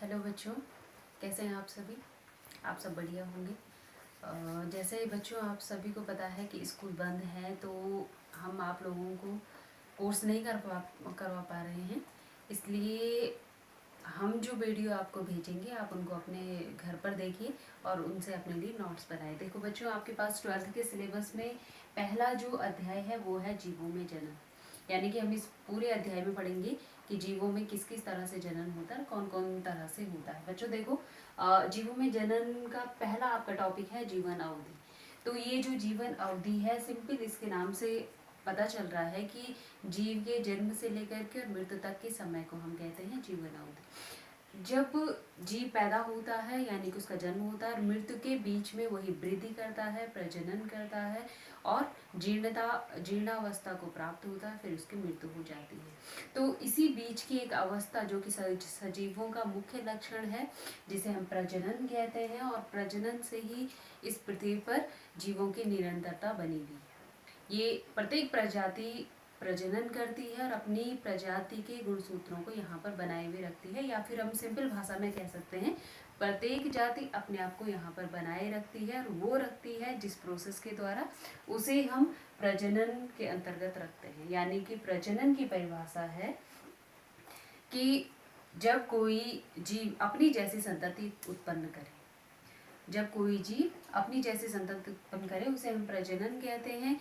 Hello बच्चों, कैसे हैं आप सभी। आप सब बढ़िया होंगे। जैसे बच्चों आप सभी को पता है कि स्कूल बंद है, तो हम आप लोगों को कोर्स नहीं करवा पा रहे हैं। इसलिए हम जो वीडियो आपको भेजेंगे आप उनको अपने घर पर देखिए और उनसे अपने लिए नोट्स बनाए। देखो बच्चों, आपके पास 12th के सिलेबस में पहला जो अध्याय है वो है जीवों में जनन। यानी कि हम इस पूरे अध्याय में पढ़ेंगे कि जीवों में किस किस तरह से जनन होता है, कौन कौन तरह से होता है। बच्चों देखो, जीवों में जनन का पहला आपका टॉपिक है जीवन अवधि। तो ये जो जीवन अवधि है, सिंपल इसके नाम से पता चल रहा है कि जीव के जन्म से लेकर के और मृत्यु तक के समय को हम कहते हैं जीवन अवधि। जब जीव पैदा होता है यानी कि उसका जन्म होता है और मृत्यु के बीच में वही वृद्धि करता है, प्रजनन करता है और जीर्णावस्था को प्राप्त होता है, फिर उसकी मृत्यु हो जाती है। तो इसी बीच की एक अवस्था जो कि सजीवों का मुख्य लक्षण है, जिसे हम प्रजनन कहते हैं, और प्रजनन से ही इस पृथ्वी पर जीवों की निरंतरता बनी हुई है। ये प्रत्येक प्रजाति प्रजनन करती है और अपनी प्रजाति के गुणसूत्रों को यहाँ पर बनाए हुए रखती है, या फिर हम सिंपल भाषा में कह सकते हैं प्रत्येक जाति अपने आप को यहाँ पर बनाए रखती है, और वो रखती है जिस प्रोसेस के द्वारा उसे हम प्रजनन के अंतर्गत रखते हैं। यानी कि प्रजनन की परिभाषा है कि जब कोई जीव अपनी जैसी संतति उत्पन्न करे, जब कोई जीव अपनी जैसी संतति उत्पन्न करे उसे हम प्रजनन कहते हैं।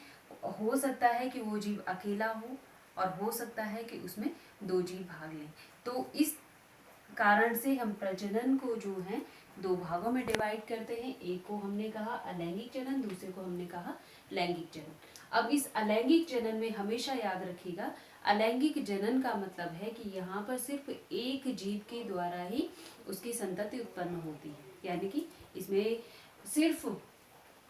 हो सकता है कि वो जीव अकेला हो और हो सकता है कि उसमें दो जीव भाग लें। तो इस कारण से हम प्रजनन को जो है दो भागों में डिवाइड करते हैं। एक को हमने कहा अलैंगिक जनन, दूसरे को हमने कहा लैंगिक जनन। अब इस अलैंगिक जनन में हमेशा याद रखिएगा, अलैंगिक जनन का मतलब है कि यहाँ पर सिर्फ एक जीव के द्वारा ही उसकी संतति उत्पन्न होती है। यानी कि इसमें सिर्फ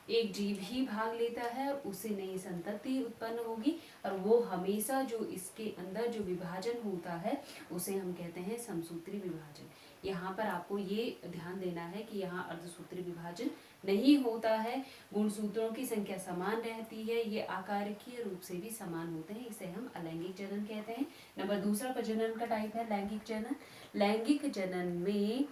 एक जीव ही भाग लेता है और उससे नई संतति उत्पन्न होगी, और वो हमेशा जो इसके अंदर जो विभाजन होता है उसे हम कहते हैं समसूत्री विभाजन। यहाँ पर आपको ये ध्यान देना है कि यहाँ अर्धसूत्री विभाजन नहीं होता है। गुणसूत्रों की संख्या समान रहती है, ये आकारिकीय रूप से भी समान होते हैं, इसे हम अलैंगिक जनन कहते हैं। नंबर दूसरा प्रजनन का टाइप है लैंगिक जनन। लैंगिक जनन में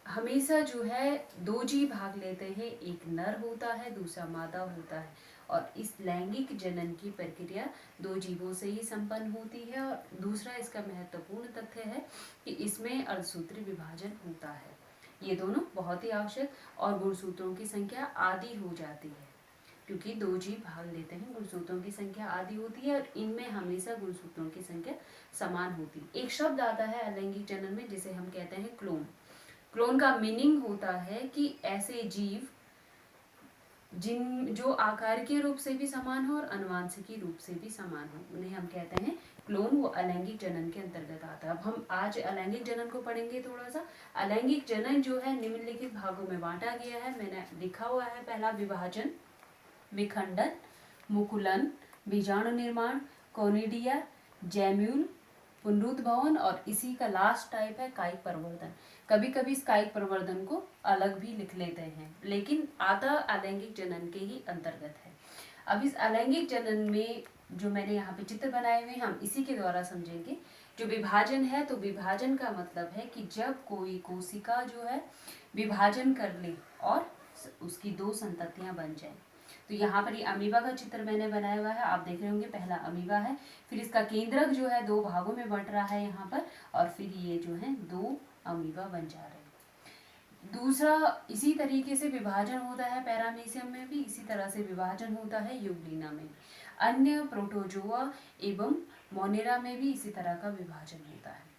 हमेशा जो है दो जीव भाग लेते हैं, एक नर होता है दूसरा मादा होता है, और इस लैंगिक जनन की प्रक्रिया दो जीवों से ही संपन्न होती है। और दूसरा इसका महत्वपूर्ण तथ्य है कि इसमें अर्धसूत्री विभाजन होता है। ये दोनों बहुत ही आवश्यक, और गुणसूत्रों की संख्या आधी हो जाती है क्योंकि दो जीव भाग लेते हैं, गुणसूत्रों की संख्या आधी होती है और इनमें हमेशा गुणसूत्रों की संख्या समान होती है। एक शब्द आता है अलैंगिक जनन में जिसे हम कहते हैं क्लोन। क्लोन का मीनिंग होता है कि ऐसे जीव जो आकार के रूप से भी समान हो और अनुवांशिकी रूप से भी समान हो, उन्हें हम कहते हैं क्लोन। वो अलैंगिक जनन के अंतर्गत आता है। अब हम आज अलैंगिक जनन को पढ़ेंगे थोड़ा सा। अलैंगिक जनन जो है निम्नलिखित भागों में बांटा गया है, मैंने लिखा हुआ है। पहला विभाजन, विखंडन, मुकुलन, बीजाणु निर्माण, कोनिडिया, जैम्यूल, पुनरुद्भवन, और इसी का लास्ट टाइप है कायिक प्रवर्धन। कभी कभी इस कायिक प्रवर्धन को अलग भी लिख लेते हैं, लेकिन आता अलैंगिक जनन के ही अंतर्गत है। अब इस अलैंगिक जनन में जो मैंने यहाँ पे चित्र बनाए हुए हैं हम इसी के द्वारा समझेंगे। जो विभाजन है, तो विभाजन का मतलब है कि जब कोई कोशिका जो है विभाजन कर ले और उसकी दो संततियां बन जाए। तो यहाँ पर ये अमीबा का चित्र मैंने बनाया हुआ है, आप देख रहे होंगे। पहला अमीबा है, फिर इसका केंद्रक जो है दो भागों में बंट रहा है यहाँ पर, और फिर ये जो है दो अमीबा बन जा रहे हैं। दूसरा इसी तरीके से विभाजन होता है पैरामीशियम में भी, इसी तरह से विभाजन होता है यूग्लिना में। अन्य प्रोटोजोआ एवं मोनेरा में भी इसी तरह का विभाजन होता है।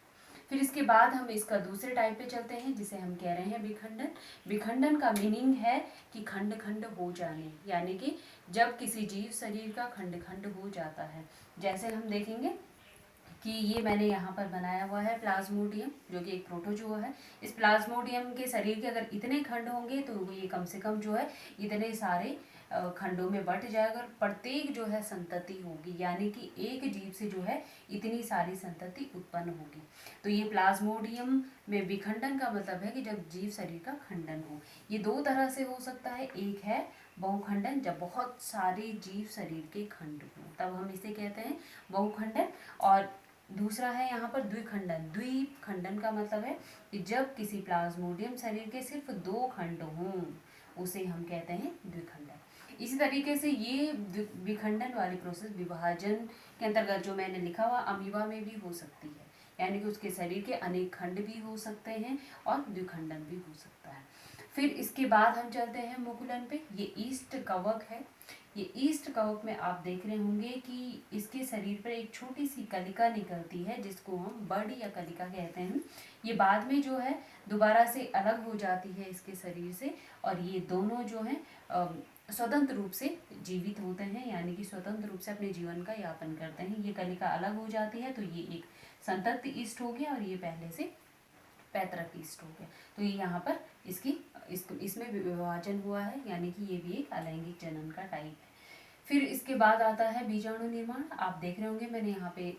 फिर इसके बाद हम इसका दूसरे टाइप पे चलते हैं जिसे हम कह रहे हैं विखंडन। विखंडन का मीनिंग है कि खंड खंड हो जाने, यानी कि जब किसी जीव शरीर का खंड खंड हो जाता है। जैसे हम देखेंगे कि ये मैंने यहाँ पर बनाया हुआ है प्लाज्मोडियम, जो कि एक प्रोटोजोआ है। इस प्लाज्मोडियम के शरीर के अगर इतने खंड होंगे तो ये कम से कम जो है इतने सारे खंडों में बंट जाएगा, और प्रत्येक जो है संतति होगी, यानी कि एक जीव से जो है इतनी सारी संतति उत्पन्न होगी। तो ये प्लाज्मोडियम में विखंडन का मतलब है कि जब जीव शरीर का खंडन हो। ये दो तरह से हो सकता है, एक है बहुखंडन, जब बहुत सारे जीव शरीर के खंड हों तब हम इसे कहते हैं बहुखंडन, और दूसरा है यहाँ पर द्विखंडन। द्विखंडन का मतलब है कि जब किसी प्लाज्मोडियम शरीर के सिर्फ 2 खंड हों उसे हम कहते हैं द्विखंडन। इसी तरीके से ये विखंडन वाली प्रोसेस विभाजन के अंतर्गत जो मैंने लिखा हुआ अमीबा में भी हो सकती है, यानी कि उसके शरीर के अनेक खंड भी हो सकते हैं और द्विखंडन भी हो सकता है। फिर इसके बाद हम चलते हैं मुकुलन पे। ये ईस्ट कवक है। ये ईस्ट कवक में आप देख रहे होंगे कि इसके शरीर पर एक छोटी सी कलिका निकलती है जिसको हम बड या कलिका कहते हैं। ये बाद में जो है दोबारा से अलग हो जाती है इसके शरीर से, और ये दोनों जो हैं स्वतंत्र रूप से जीवित होते हैं, यानी कि स्वतंत्र रूप से अपने जीवन का यापन करते हैं। ये कलिका अलग हो जाती है तो ये एक संतति ईस्ट हो गया और ये पहले से पैतृक ईस्ट हो गया। तो ये यहाँ पर इसमें विभाजन हुआ है, यानी कि ये भी एक अलैंगिक जनन का टाइप है। फिर इसके बाद आता है बीजाणु निर्माण। आप देख रहे होंगे मैंने यहाँ पे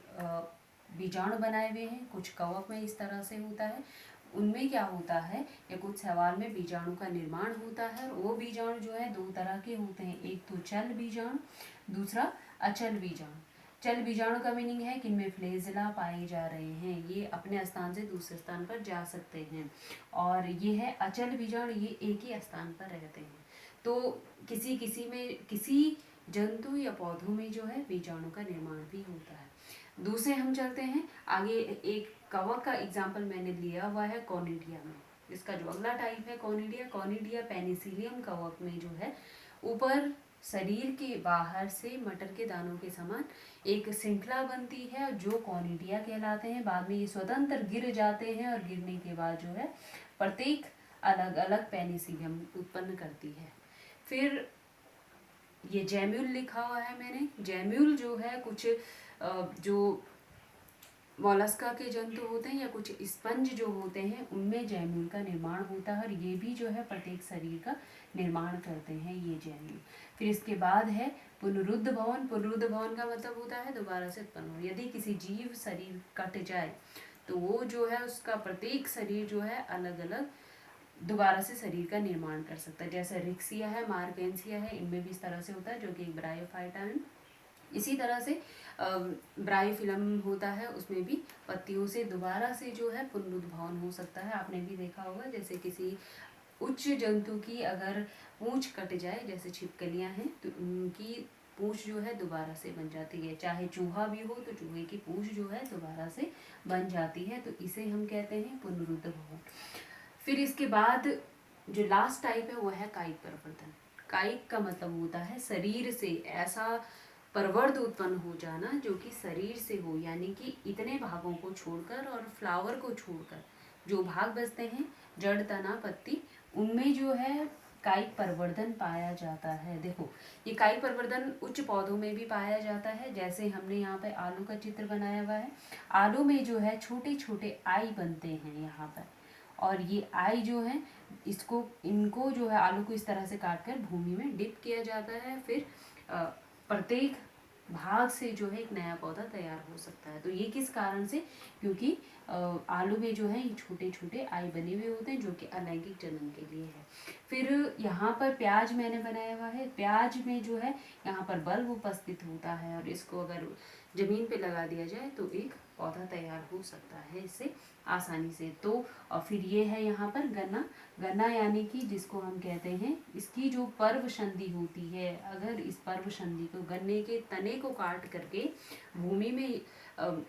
बीजाणु बनाए हुए हैं, कुछ कवक में इस तरह से होता है। उनमें क्या होता है या कुछ सवाल में बीजाणु का निर्माण होता है, और वो बीजाणु जो है 2 तरह के होते हैं, एक तो चल बीजाणु, दूसरा अचल बीजाणु। चल बीजाणु का मीनिंग है कि इनमें फ्लैजेला पाए जा रहे हैं, ये अपने स्थान से दूसरे स्थान पर जा सकते हैं। और ये है अचल बीजाणु, ये एक ही स्थान पर रहते हैं। तो किसी जंतु या पौधों में जो है बीजाणु का निर्माण भी होता है। दूसरे हम चलते हैं आगे। एक कवक का एग्जाम्पल मैंने लिया हुआ है कॉनिडिया में। इसका जो अगला टाइप है कॉनिडिया पेनिसिलियम कवक में जो है ऊपर शरीर के बाहर से मटर के दानों के समान एक श्रृंखला बनती है जो कॉनिडिया कहलाते हैं। बाद में ये स्वतंत्र गिर जाते हैं और गिरने के बाद जो है प्रत्येक अलग अलग पेनिसिलियम उत्पन्न करती है। फिर ये जैम्यूल लिखा हुआ है मैंने। जैम्यूल जो है कुछ जो मोलस्का के जंतु होते हैं या कुछ स्पंज जो होते हैं उनमें जैम्यूल का निर्माण होता है, और ये भी जो है प्रत्येक शरीर का निर्माण करते हैं ये जैम्यूल। फिर इसके बाद है पुनरुद्ध भवन। पुनरुद्ध भवन का मतलब होता है दोबारा से उत्पन्न हो। यदि किसी जीव शरीर कट जाए तो वो जो है उसका प्रत्येक शरीर जो है अलग अलग दोबारा से शरीर का निर्माण कर सकता है। जैसे रिक्सिया है, मार्केंसिया है, इनमें भी इस तरह से होता है जो कि एक ब्रायोफाइटा है। इसी तरह से ब्रायोफिलम होता है, उसमें भी पत्तियों से दोबारा से जो है पुनरुद्भवन हो सकता है। आपने भी देखा होगा जैसे किसी उच्च जंतु की अगर पूंछ कट जाए, जैसे छिपकलियां हैं, तो उनकी पूंछ जो है दोबारा से बन जाती है। चाहे चूहा भी हो तो चूहे की पूंछ जो है दोबारा से बन जाती है, तो इसे हम कहते हैं पुनरुद्ध भवन। फिर इसके बाद जो लास्ट टाइप है वो है कायिक परिवर्तन। कायिक का मतलब होता है शरीर से ऐसा परवर्ध उत्पन्न हो जाना जो कि शरीर से हो, यानी कि इतने भागों को छोड़कर और फ्लावर को छोड़कर जो भाग बचते हैं जड़, तना, पत्ती, उनमें जो है कायिक परिवर्तन पाया जाता है। देखो ये कायिक परिवर्तन उच्च पौधों में भी पाया जाता है। जैसे हमने यहाँ पे आलू का चित्र बनाया हुआ है। आलू में जो है छोटे छोटे आई बनते हैं यहाँ पर, और ये आई जो है इनको जो है आलू को इस तरह से काट कर भूमि में डिप किया जाता है। फिर प्रत्येक भाग से जो है एक नया पौधा तैयार हो सकता है। तो ये किस कारण से, क्योंकि आलू में जो है ये छोटे छोटे आई बने हुए होते हैं जो कि अलैंगिक जनन के लिए है। फिर यहाँ पर प्याज मैंने बनाया हुआ है। प्याज में जो है यहाँ पर बल्ब उपस्थित होता है, और इसको अगर जमीन पे लगा दिया जाए तो एक पौधा तैयार हो सकता है इससे आसानी से। तो और फिर ये है यहाँ पर गन्ना यानी कि जिसको हम कहते हैं इसकी जो पर्व संधि होती है, अगर इस पर्व संधि को गन्ने के तने को काट करके भूमि में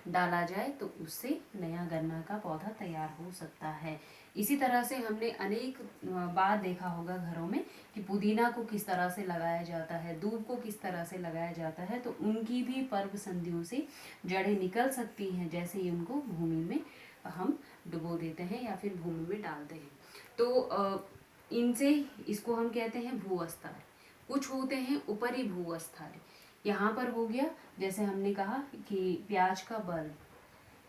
डाला जाए तो उससे नया गन्ना का पौधा तैयार हो सकता है। इसी तरह से हमने अनेक बार देखा होगा घरों में कि पुदीना को किस तरह से लगाया जाता है, दूब को किस तरह से लगाया जाता है, तो उनकी भी पर्व संधियों से जड़ें निकल सकती हैं जैसे ही उनको भूमि में हम डुबो देते हैं या फिर भूमि में डालते हैं। तो इनसे इसको हम कहते हैं भूअस्तर। कुछ होते हैं ऊपरी भूअस्तर। यहाँ पर हो गया जैसे हमने कहा कि प्याज का बल्ब,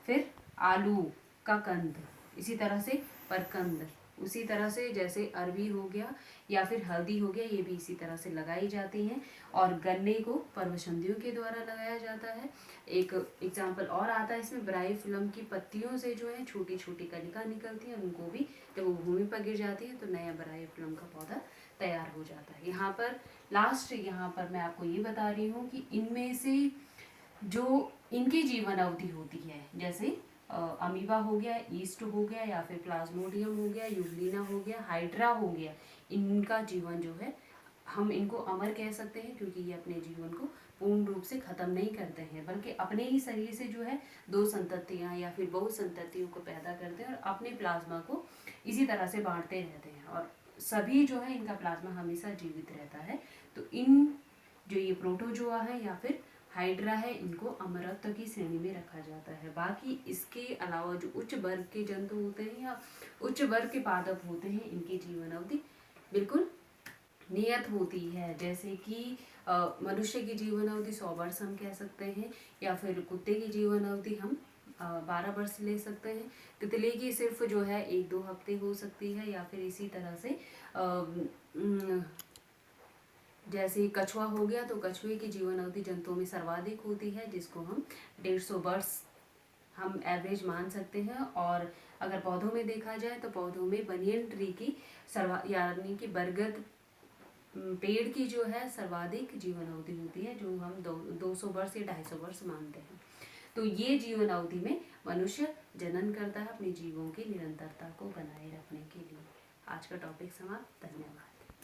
फिर आलू का कंद, इसी तरह से परकंद, उसी तरह से जैसे अरबी हो गया या फिर हल्दी हो गया, ये भी इसी तरह से लगाई जाती हैं। और गन्ने को पर्वसंधियों के द्वारा लगाया जाता है। एक एग्जाम्पल और आता है इसमें, ब्रायोफिलम की पत्तियों से जो है छोटी छोटी कलिका निकलती है, उनको भी जब वो भूमि पर गिर जाती है तो नया ब्रायोफिलम का पौधा तैयार हो जाता है। यहाँ पर मैं आपको ये बता रही हूँ कि इनमें से जो इनकी जीवन अवधि होती है। जैसे अमीबा हो गया, ईस्ट हो गया, या फिर प्लाज्मोडियम हो गया, यूग्लिना हो गया, हाइड्रा हो गया, इनका जीवन जो है हम इनको अमर कह सकते हैं, क्योंकि ये अपने जीवन को पूर्ण रूप से खत्म नहीं करते हैं, बल्कि अपने ही शरीर से जो है दो संततियां या फिर बहु संततियों को पैदा करते हैं और अपने प्लाज्मा को इसी तरह से बांटते रहते हैं, और सभी जो है इनका प्लाज्मा हमेशा जीवित रहता है। तो इन जो ये प्रोटोजोआ है या फिर हाइड्रा है, इनको अमरत्व की श्रेणी में रखा जाता है। बाकी इसके अलावा जो उच्च वर्ग के जंतु होते हैं या उच्च वर्ग के पादप होते हैं, इनकी जीवन अवधि बिल्कुल नियत होती है। जैसे कि मनुष्य की जीवन अवधि 100 वर्ष हम कह सकते हैं, या फिर कुत्ते की जीवन अवधि हम 12 वर्ष ले सकते हैं। तितली की सिर्फ जो है 1-2 हफ्ते हो सकती है, या फिर इसी तरह से जैसे कछुआ हो गया, तो कछुए की जीवन अवधि जंतुओं में सर्वाधिक होती है, जिसको हम 150 वर्ष हम एवरेज मान सकते हैं। और अगर पौधों में देखा जाए तो पौधों में बनियन ट्री की यानी कि बरगद पेड़ की जो है सर्वाधिक जीवन अवधि होती है, जो हम 200 वर्ष या 250 वर्ष मानते हैं। तो ये जीवन अवधि में मनुष्य जनन करता है अपने जीवों की निरंतरता को बनाए रखने के लिए। आज का टॉपिक समाप्त। धन्यवाद।